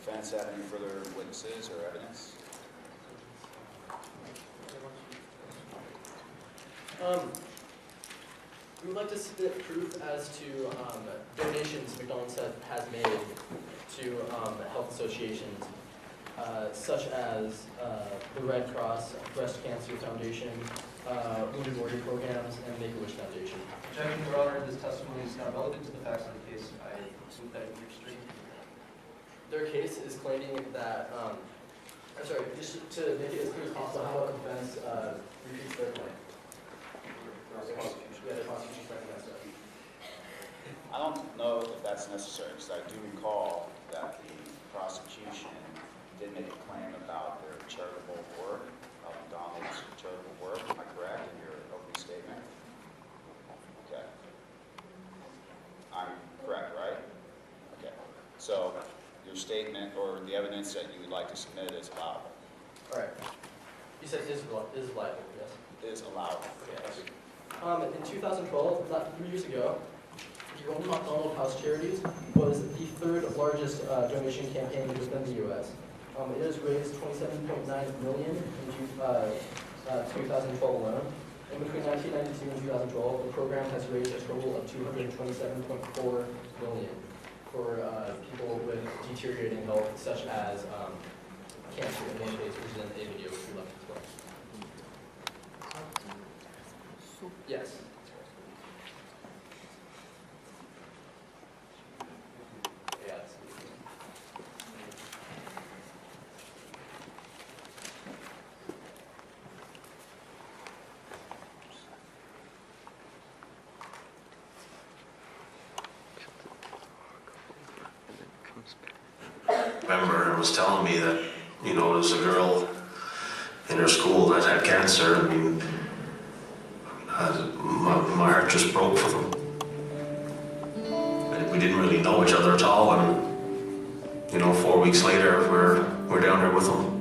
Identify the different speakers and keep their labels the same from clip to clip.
Speaker 1: defense have any further witnesses or evidence?
Speaker 2: We would like to submit proof as to donations McDonald's has made to health associations, such as the Red Cross, Breast Cancer Foundation, Wounded Warrior Programs, and Make-A-Wish Foundation.
Speaker 3: Objection, Your Honor, this testimony is not relevant to the facts of the case. I move that you restrain.
Speaker 2: Their case is claiming that, I'm sorry, just to make it as clear as possible how the defense refutes their claim. Yeah, the prosecution's claim against it.
Speaker 1: I don't know if that's necessary, because I do recall that the prosecution did make a claim about their charitable work, McDonald's charitable work. Am I correct in your opening statement? Okay. I'm correct, right? Okay. So your statement or the evidence that you would like to submit is allowable.
Speaker 2: All right. You said is liable, yes?
Speaker 1: Is allowable.
Speaker 2: Okay, thank you. In 2012, not 3 years ago, the Ronald McDonald House Charities was the third largest donation campaign within the U.S. It has raised $27.9 million in 2012 alone. And between 1992 and 2012, the program has raised a total of $227.4 million for people with deteriorating health, such as cancer in one case, which is in a video which we left as well. Yes. Yes.
Speaker 4: Remember, it was telling me that, you know, there's a girl in her school that had cancer. I mean, my heart just broke for them. And we didn't really know each other at all, and you know, 4 weeks later, we're down there with them.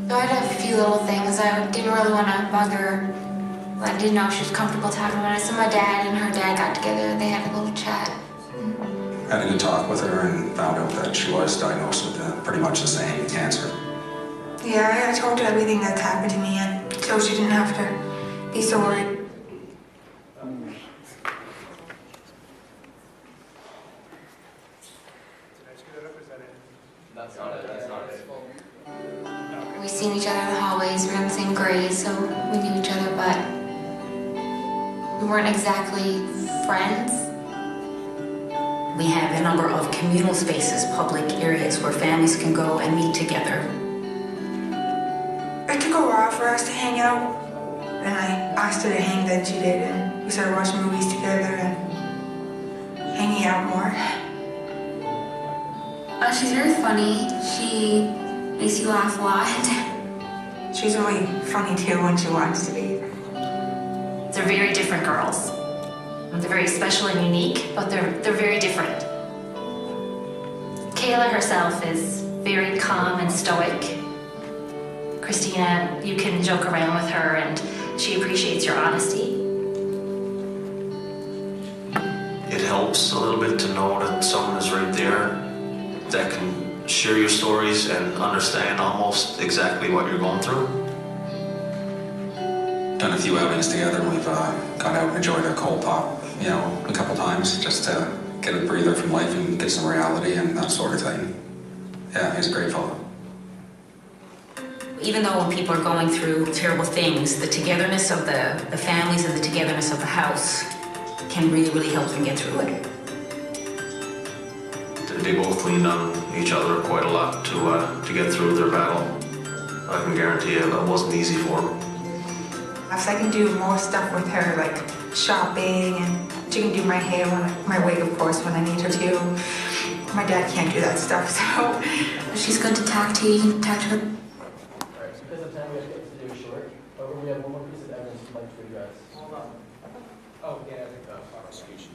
Speaker 5: So I had a few little things. I didn't really want to bug her. I didn't know if she was comfortable talking about it. So my dad and her dad got together and they had a little chat.
Speaker 6: Had a good talk with her and found out that she was diagnosed with pretty much the same cancer.
Speaker 7: Yeah, I told her everything that's happened to me, and so she didn't have to be so worried.
Speaker 2: That's not it. That's not it.
Speaker 5: We seen each other in the hallways. We were in the same grade, so we knew each other, but we weren't exactly friends.
Speaker 8: We have a number of communal spaces, public areas where families can go and meet together.
Speaker 7: It took a while for us to hang out, and I asked her to hang, then she did, and we started watching movies together and hanging out more.
Speaker 5: She's very funny. She makes you laugh a lot.
Speaker 7: She's really funny too when she wants to be.
Speaker 8: They're very different girls. They're very special and unique, but they're very different. Kayla herself is very calm and stoic. Christina, you can joke around with her and she appreciates your honesty.
Speaker 4: It helps a little bit to know that someone is right there that can share your stories and understand almost exactly what you're going through.
Speaker 6: Done a few outings together. We've gone out and enjoyed a cold pop, you know, a couple times just to get a breather from life and get some reality and that sort of thing. Yeah, he's a great fellow.
Speaker 8: Even though when people are going through terrible things, the togetherness of the families and the togetherness of the house can really, really help them get through it.
Speaker 4: They both leaned on each other quite a lot to get through their battle. I can guarantee you that wasn't easy for them.
Speaker 7: I can do more stuff with her, like shopping, and she can do my hair, my wig, of course, when I need her to. My dad can't do that stuff, so.
Speaker 5: She's good to talk to. You can talk to her.
Speaker 2: Alright, so because of time, we have to get this video short. However, we have one more piece of evidence we'd like to address. Hold on. Oh, yeah, I think that was
Speaker 1: Prosecution.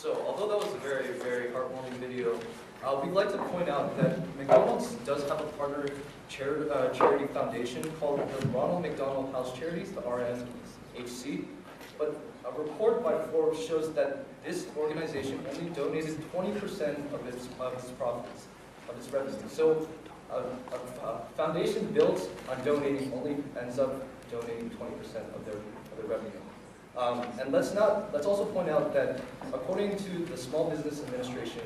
Speaker 3: So, although that was a very, very heartwarming video, we'd like to point out that McDonald's does have a partner charity foundation called the Ronald McDonald House Charities, the RMHC. But a report by Forbes shows that this organization only donated 20% of its profits, of its revenue. So, a foundation built on donating only ends up donating 20% of their revenue. And let's also point out that according to the Small Business Administration,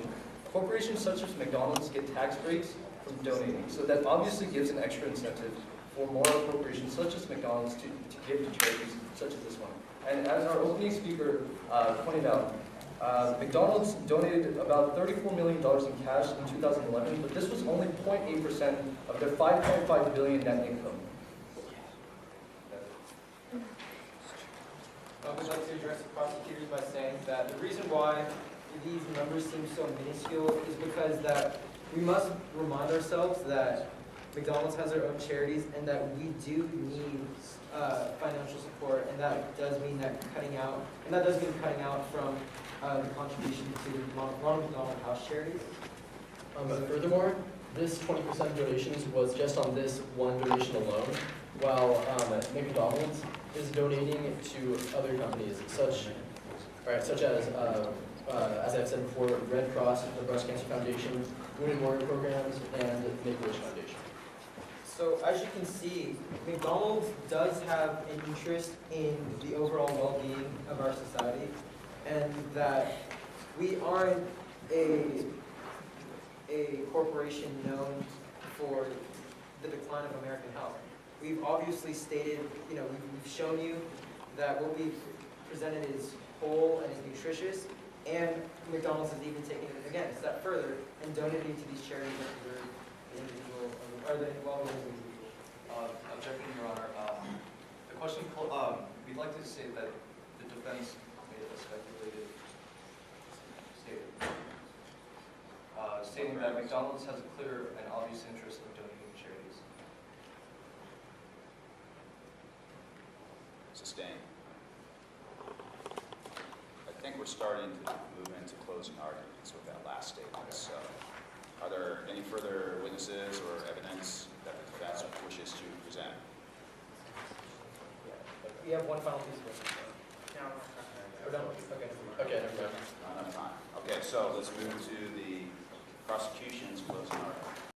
Speaker 3: corporations such as McDonald's get tax breaks from donating. So that obviously gives an extra incentive for more corporations such as McDonald's to give to charities such as this one. And as our opening speaker pointed out, McDonald's donated about $34 million in cash in 2011, but this was only 0.8% of their $5.5 billion net income.
Speaker 2: We'd like to address the prosecutors by saying that the reason why these numbers seem so minuscule is because that we must remind ourselves that McDonald's has their own charities and that we do need financial support, and that does mean that cutting out from the contribution to the Ronald McDonald House charities. Furthermore, this 20% donations was just on this one donation alone, while McDonald's is donating to other companies such as I've said before, Red Cross, the Breast Cancer Foundation, Wounded Warrior Programs, and Make-A-Wish Foundation. So as you can see, McDonald's does have an interest in the overall well-being of our society, and that we aren't a corporation known for the decline of American health. We've obviously stated, we've shown you that what we've presented is whole and is nutritious, and McDonald's has even taken it again a step further and donating to these charities that deserve the individual, or the well-being of the individual.
Speaker 3: Objecting, Your Honor. The question, we'd like to say that the defense made a speculative statement, stating that McDonald's has a clear and obvious interest in donating to charities.
Speaker 1: Sustained. I think we're starting to move into closing arguments with that last statement. So, are there any further witnesses or evidence that the defense wishes to present?
Speaker 2: We have one final piece of evidence. We're done? Okay. Okay, never mind.
Speaker 1: Not enough time. Okay, so let's move to the prosecution's closing argument.